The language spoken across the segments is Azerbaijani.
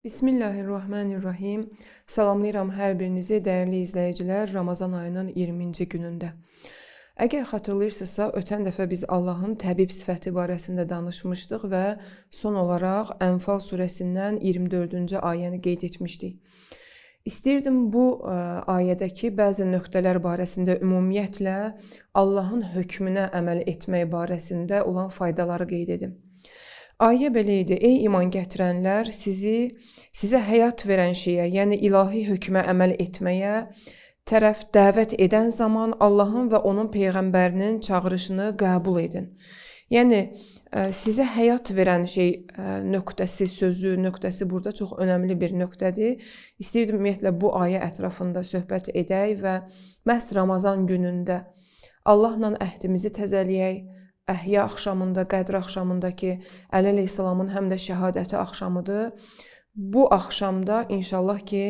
Bismillahirrahmanirrahim. Salamlayıram hər birinizi, dəyərli izləyicilər, Ramazan ayının 20-ci günündə. Əgər xatırlayırsınızsa, ötən dəfə biz Allahın təbib sifəti barəsində danışmışdıq və son olaraq Ənfal surəsindən 24-cü ayəni qeyd etmişdik. İstəyirdim bu ayədəki bəzi nöqtələr barəsində ümumiyyətlə Allahın hökmünə əməl etmək barəsində olan faydaları qeyd edim. Ayə belə idi: ey iman gətirənlər, sizə həyat verən şeyə, yəni ilahi hökmə əməl etməyə tərəf dəvət edən zaman Allahın və onun peyğəmbərinin çağırışını qəbul edin. Yəni sizə həyat verən şey nöqtəsi, sözü, nöqtəsi burada çox önəmli bir nöqtədir. İstəyirdim ümumiyyətlə bu ayə ətrafında söhbət edək və məhz Ramazan günündə Allahla əhdimizi təzələyək. Əhya axşamında, Qədr axşamında ki, Əli əleyhissalamın həm də şəhadəti axşamıdır. Bu axşamda inşallah ki,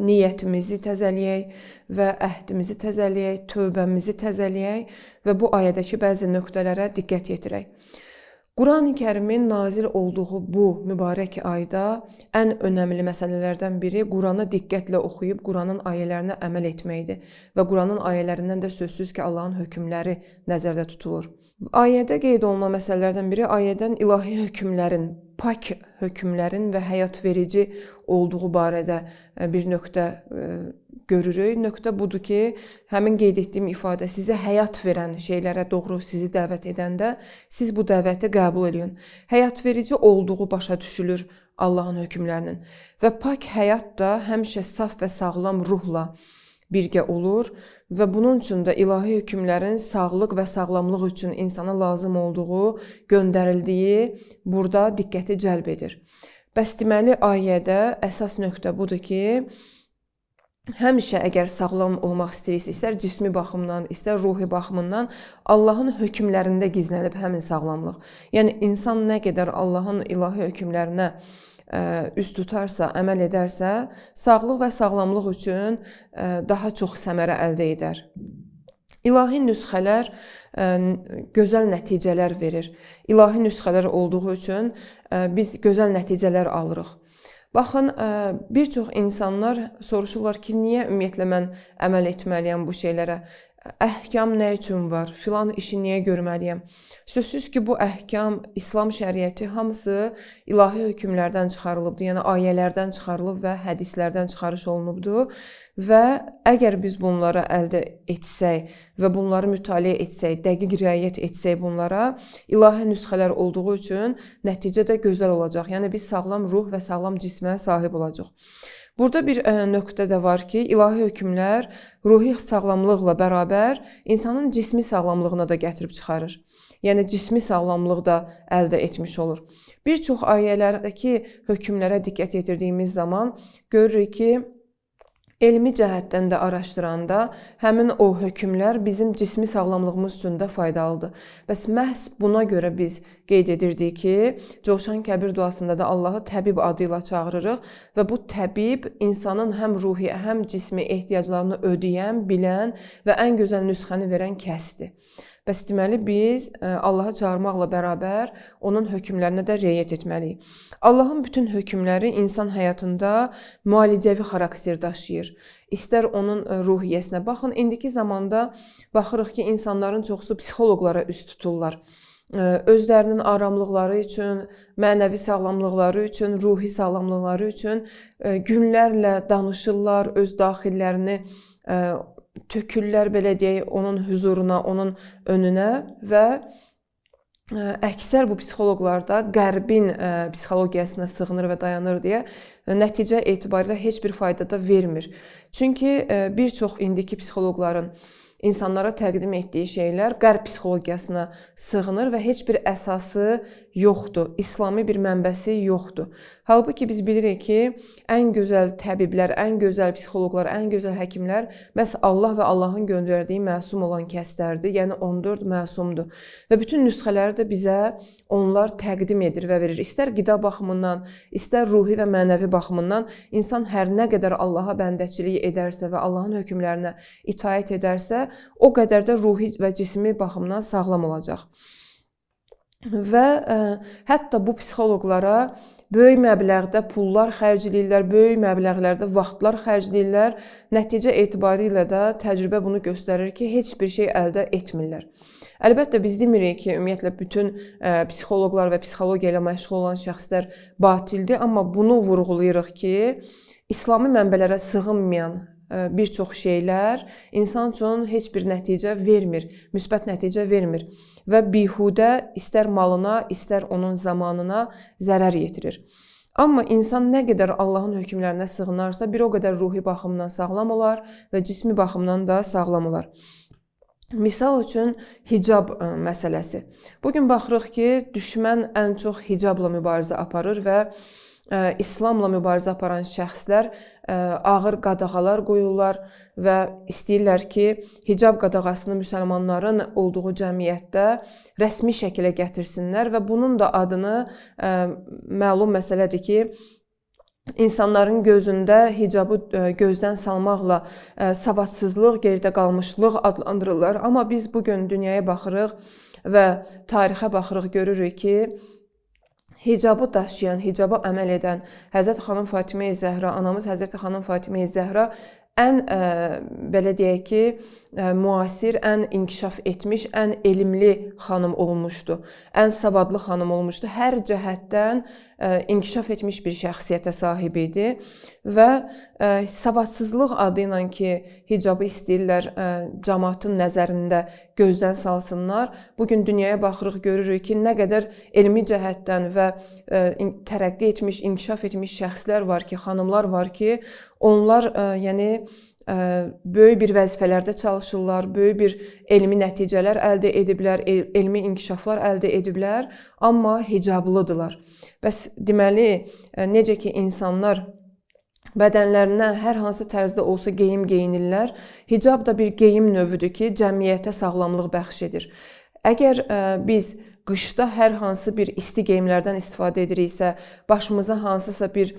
niyyətimizi təzələyək və əhdimizi təzələyək, tövbəmizi təzələyək və bu ayədəki bəzi nöqtələrə diqqət yetirək. Quran-ı Kərimin nazil olduğu bu mübarək ayda ən önəmli məsələlərdən biri Quranı diqqətlə oxuyub Quranın ayələrinə əməl etməkdir. Və Quranın ayələrindən də sözsüz ki, Allahın hökmləri nəzərdə tutulur. Ayədə qeyd olunan məsələlərdən biri ayədən ilahi hökmlərin, pak hökmlərin və həyat verici olduğu barədə bir nöqtə görürük. Nöqtə budur ki, həmin qeyd etdiyim ifadə sizə həyat verən şeylərə doğru sizi dəvət edəndə siz bu dəvəti qəbul edin. Həyat verici olduğu başa düşülür Allahın hökmlərinin. Və pak həyat da həmişə saf və sağlam ruhla birgə olur və bunun üçün də ilahi hökmlərin sağlıq və sağlamlıq üçün insana lazım olduğu, göndərildiyi burada diqqəti cəlb edir. Bəs deməli ayədə əsas nöqtə budur ki, həmişə əgər sağlam olmaq istəyirsə, istər cismi baxımdan, istər ruhi baxımından Allahın hökmlərində gizlənib həmin sağlamlıq. Yəni insan nə qədər Allahın ilahi hökmlərinə üst tutarsa, əməl edərsə, sağlıq və sağlamlıq üçün daha çox səmərə əldə edər. İlahi nüsxələr gözəl nəticələr verir. İlahi nüsxələr olduğu üçün biz gözəl nəticələr alırıq. Baxın, bir çox insanlar soruşurlar ki, niyə ümumiyyətlə mən əməl etməliyəm bu şeylərə? Əhkam nə üçün var? Filan işi niyə görməliyəm? Sözsüz ki, bu əhkam, İslam şəriəti hamısı ilahi hökmlərdən çıxarılıbdır. Yəni ayələrdən çıxarılıb və hədislərdən çıxarış olunubdur. Və əgər biz bunları əldə etsək və bunları mütaliə etsək, dəqiq riayət etsək bunlara, ilahi nüsxələr olduğu üçün nəticə də gözəl olacaq. Yəni biz sağlam ruh və sağlam cismə sahib olacaq. Burada bir nöqtə də var ki, ilahi hökmlər ruhi sağlamlıqla bərabər insanın cismi sağlamlığına da gətirib çıxarır. Yəni cismi sağlamlıq da əldə etmiş olur. Bir çox ayələrdəki hökmlərə diqqət yetirdiyimiz zaman görürük ki, elmi cəhətdən də araşdıranda həmin o hökmlər bizim cismi sağlamlığımız üçün də faydalıdır. Bəs məhz buna görə biz qeyd edirdik ki, Coşan Kəbir duasında da Allahı təbib adı ilə çağırırıq və bu təbib insanın həm ruhi, həm cismi ehtiyaclarını ödəyən, bilən və ən gözəl nüsxəni verən kəsdir. Bəs deməli biz Allahı çağırmaqla bərabər onun hökmlərinə də riayət etməliyik. Allahın bütün hökmləri insan həyatında müalicəvi xarakter daşıyır. İstər onun ruhiyyəsinə baxın, indiki zamanda baxırıq ki, insanların çoxusu psixoloqlara üst tuturlar. Özlərinin aramlıqları üçün, mənəvi sağlamlıqları üçün, ruhi sağlamlıqları üçün günlərlə danışırlar, öz daxillərini tökürlər, belə deyək, onun huzuruna, onun önünə və əksər bu psixoloqlarda qərbin psixologiyasına sığınır və dayanır deyə nəticə etibarilə heç bir fayda da vermir. Çünki bir çox indiki psixoloqların insanlara təqdim etdiyi şeylər qərb psixologiyasına sığınır və heç bir əsası yoxdur, İslami bir mənbəsi yoxdur. Halbuki biz bilirik ki, ən gözəl təbiblər, ən gözəl psixoloqlar, ən gözəl həkimlər məhz Allah və Allahın göndərdiyi məsum olan kəslərdir, yəni 14 məsumdur. Və bütün nüsxələri də bizə onlar təqdim edir və verir. İstər qida baxımından, istər ruhi və mənəvi baxımından insan hər nə qədər Allaha bəndəçilik edərsə və Allahın hökmlərinə itaət edərsə, o qədər də ruhi və cismi baxımdan sağlam olacaq. Və hətta bu psixoloqlara böyük məbləğdə pullar xərcləyirlər, böyük məbləğlərdə vaxtlar xərcləyirlər. Nəticə etibarilə də təcrübə bunu göstərir ki, heç bir şey əldə etmirlər. Əlbəttə biz demirik ki, ümumiyyətlə bütün psixoloqlar və psixologiya ilə məşğul olan şəxslər batildir, amma bunu vurğulayırıq ki, İslami mənbələrə sığınmayan bir çox şeylər insan üçün heç bir nəticə vermir, müsbət nəticə vermir və bihudə istər malına, istər onun zamanına zərər yetirir. Amma insan nə qədər Allahın hökmlərinə sığınarsa, bir o qədər ruhi baxımdan sağlam olar və cismi baxımdan da sağlam olar. Misal üçün hicab məsələsi. Bugün baxırıq ki, düşmən ən çox hicabla mübarizə aparır və İslamla mübarizə aparan şəxslər ağır qadağalar qoyurlar və istəyirlər ki, hicab qadağasını müsəlmanların olduğu cəmiyyətdə rəsmi şəkilə gətirsinlər və bunun da adını məlum məsələdir ki, İnsanların gözündə hicabı gözdən salmaqla savadsızlıq, geridə qalmışlıq adlandırırlar. Amma biz bugün dünyaya baxırıq və tarixə baxırıq, görürük ki, hicabı daşıyan, hicaba əməl edən Həzrət xanım Fatimə-i Zəhra, anamız Həzrət xanım Fatimə-i Zəhra ən belə deyək ki, müasir, ən inkişaf etmiş, ən elmli xanım olmuşdu. Ən savadlı xanım olmuşdu. Hər cəhətdən inkişaf etmiş bir şəxsiyyətə sahib idi və savadsızlıq adı ilə ki, hicabı istəyirlər cəmaatın nəzərində gözdən salsınlar. Bugün dünyaya baxırıq, görürük ki, nə qədər elmi cəhətdən və tərəqqi etmiş, inkişaf etmiş şəxslər var ki, xanımlar var ki, onlar böyük bir vəzifələrdə çalışırlar, böyük bir elmi nəticələr əldə ediblər, elmi inkişaflar əldə ediblər, amma hicablıdırlar. Bəs deməli, necə ki insanlar bədənlərinə hər hansı tərzdə olsa geyim geyinirlər, hicab da bir geyim növüdür ki, cəmiyyətə sağlamlıq bəxş edir. Əgər biz qışda hər hansı bir isti geyimlərdən istifadə ediriksə, başımıza hansısa bir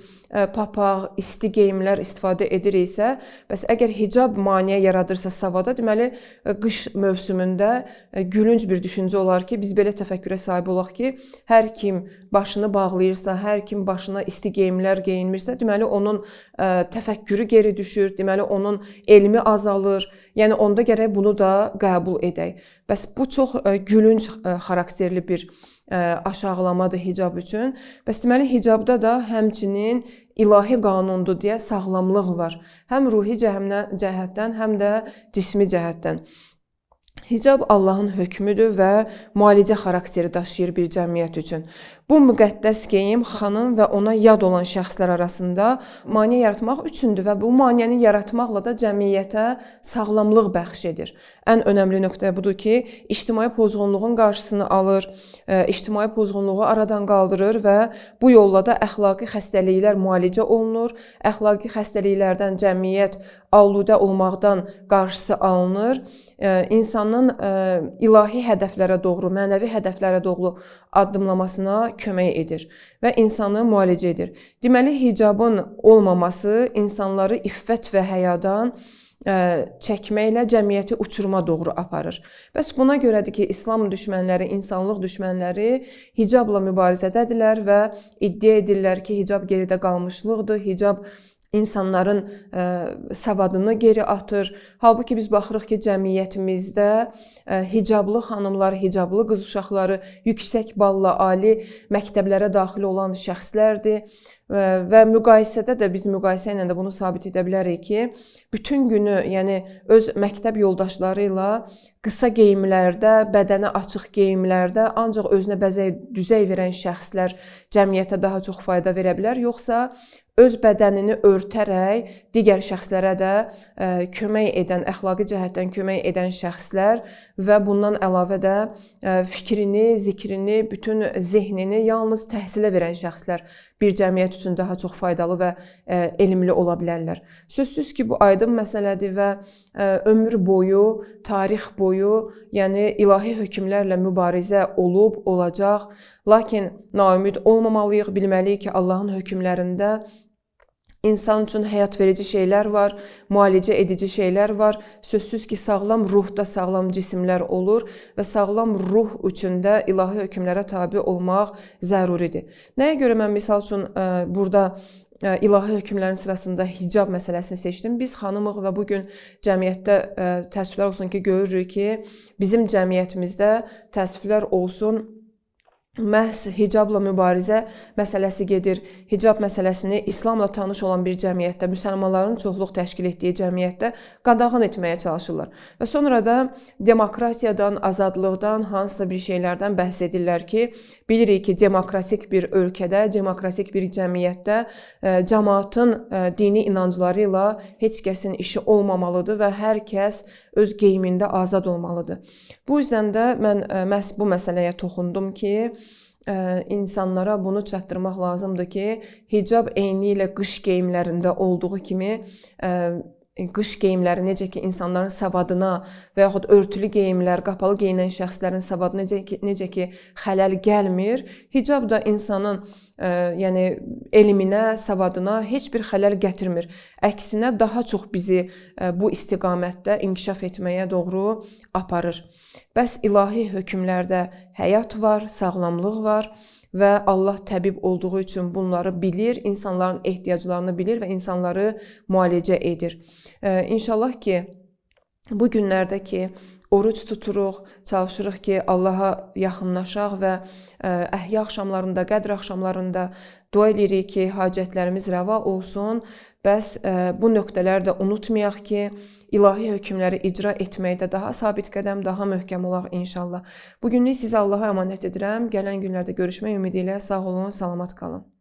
papaq, isti geyimlər istifadə ediriksə, bəs əgər hicab maneə yaradırsa savada, deməli, qış mövsümündə gülünc bir düşüncə olar ki, biz belə təfəkkürə sahib olaq ki, hər kim başını bağlayırsa, hər kim başına isti geyimlər geyinmirsə, deməli, onun təfəkkürü geri düşür, deməli, onun elmi azalır, yəni onda gərək bunu da qəbul edək. Bəs bu çox gülünc xarakterli bir aşağılamadır hicab üçün. Bəs deməli, hicabda da həmçinin ilahi qanundur deyə sağlamlıq var. Həm ruhi cəhətdən, həm də cismi cəhətdən. Hicab Allahın hökmüdür və müalicə xarakteri daşıyır bir cəmiyyət üçün. Bu müqəddəs geyim xanım və ona yad olan şəxslər arasında maneə yaratmaq üçündür və bu maneəni yaratmaqla da cəmiyyətə sağlamlıq bəxş edir. Ən önəmli nöqtə budur ki, ictimai pozğunluğun qarşısını alır, ictimai pozğunluğu aradan qaldırır və bu yolla da əxlaqi xəstəliklər müalicə olunur, əxlaqi xəstəliklərdən cəmiyyət aludə olmaqdan qarşısı alınır, insanın ilahi hədəflərə doğru, mənəvi hədəflərə doğru addımlamasına kömək edir və insanı müalicə edir. Deməli, hicabın olmaması insanları iffət və həyadan çəkməklə cəmiyyəti uçuruma doğru aparır. Bəs buna görədir ki, İslam düşmənləri, insanlıq düşmənləri hicabla mübarizədədirlər və iddia edirlər ki, hicab geridə qalmışlıqdır, hicab insanların savadını geri atır. Halbuki biz baxırıq ki, cəmiyyətimizdə hicablı xanımlar, hicablı qız uşaqları yüksək balla ali məktəblərə daxil olan şəxslərdir. Və müqayisədə də biz müqayisə ilə də bunu sabit edə bilərik ki, bütün günü, yəni öz məktəb yoldaşları ilə qısa geyimlərdə, bədənə açıq geyimlərdə ancaq özünə bəzək, düzək verən şəxslər cəmiyyətə daha çox fayda verə bilər, yoxsa öz bədənini örtərək digər şəxslərə də kömək edən, əxlaqi cəhətdən kömək edən şəxslər və bundan əlavə də fikrini, zikrini, bütün zehnini yalnız təhsilə verən şəxslər bir cəmiyyət üçün daha çox faydalı və elmli ola bilərlər. Sözsüz ki, bu aydın məsələdir və ömür boyu, tarix boyu, yəni ilahi hökmlərlə mübarizə olub, olacaq. Lakin naümid olmamalıyıq, bilməliyik ki, Allahın hökmlərində İnsan üçün həyat verici şeylər var, müalicə edici şeylər var. Sözsüz ki, sağlam ruhda sağlam cisimlər olur və sağlam ruh üçün də ilahi hökmlərə tabe olmaq zəruridir. Nəyə görə mən misal üçün burada ilahi hökmlərin sırasında hicab məsələsini seçdim? Biz xanımıq və bugün cəmiyyətdə təəssüflər olsun ki, görürük ki, bizim cəmiyyətimizdə təəssüflər olsun, məhz hicabla mübarizə məsələsi gedir. Hicab məsələsini İslamla tanış olan bir cəmiyyətdə, müsəlmanların çoxluq təşkil etdiyi cəmiyyətdə qadağan etməyə çalışırlar. Və sonra da demokratiyadan, azadlıqdan, hansısa bir şeylərdən bəhs edirlər ki, bilirik ki, demokratik bir ölkədə, demokratik bir cəmiyyətdə cəmaatın dini inancları ilə heç kəsin işi olmamalıdır və hər kəs öz geyimində azad olmalıdır. Bu yüzden də mən məhz bu məsələyə toxundum ki, insanlara bunu çatdırmaq lazımdır ki, hicab eyni ilə qış geyimlərində olduğu kimi qış geyimləri necə ki insanların savadına və yaxud örtülü geyimlər, qapalı geyinən şəxslərin savadına necə ki xələl gəlmir, hicab da insanın yəni elminə, savadına heç bir xələl gətirmir. Əksinə daha çox bizi bu istiqamətdə inkişaf etməyə doğru aparır. Bəs ilahi hökmlərdə həyat var, sağlamlıq var və Allah təbib olduğu üçün bunları bilir, insanların ehtiyaclarını bilir və insanları müalicə edir. İnşallah ki, bu günlərdə ki, oruç tuturuq, çalışırıq ki, Allaha yaxınlaşaq və əhya axşamlarında, qədr axşamlarında dua edirik ki, hacətlərimiz rəva olsun. Bəs bu nöqtələri də unutmayaq ki, ilahi hökmləri icra etməkdə daha sabit qədəm, daha möhkəm olaq inşallah. Bugünlük sizi Allaha əmanət edirəm. Gələn günlərdə görüşmək ümidi ilə sağ olun, salamat qalın.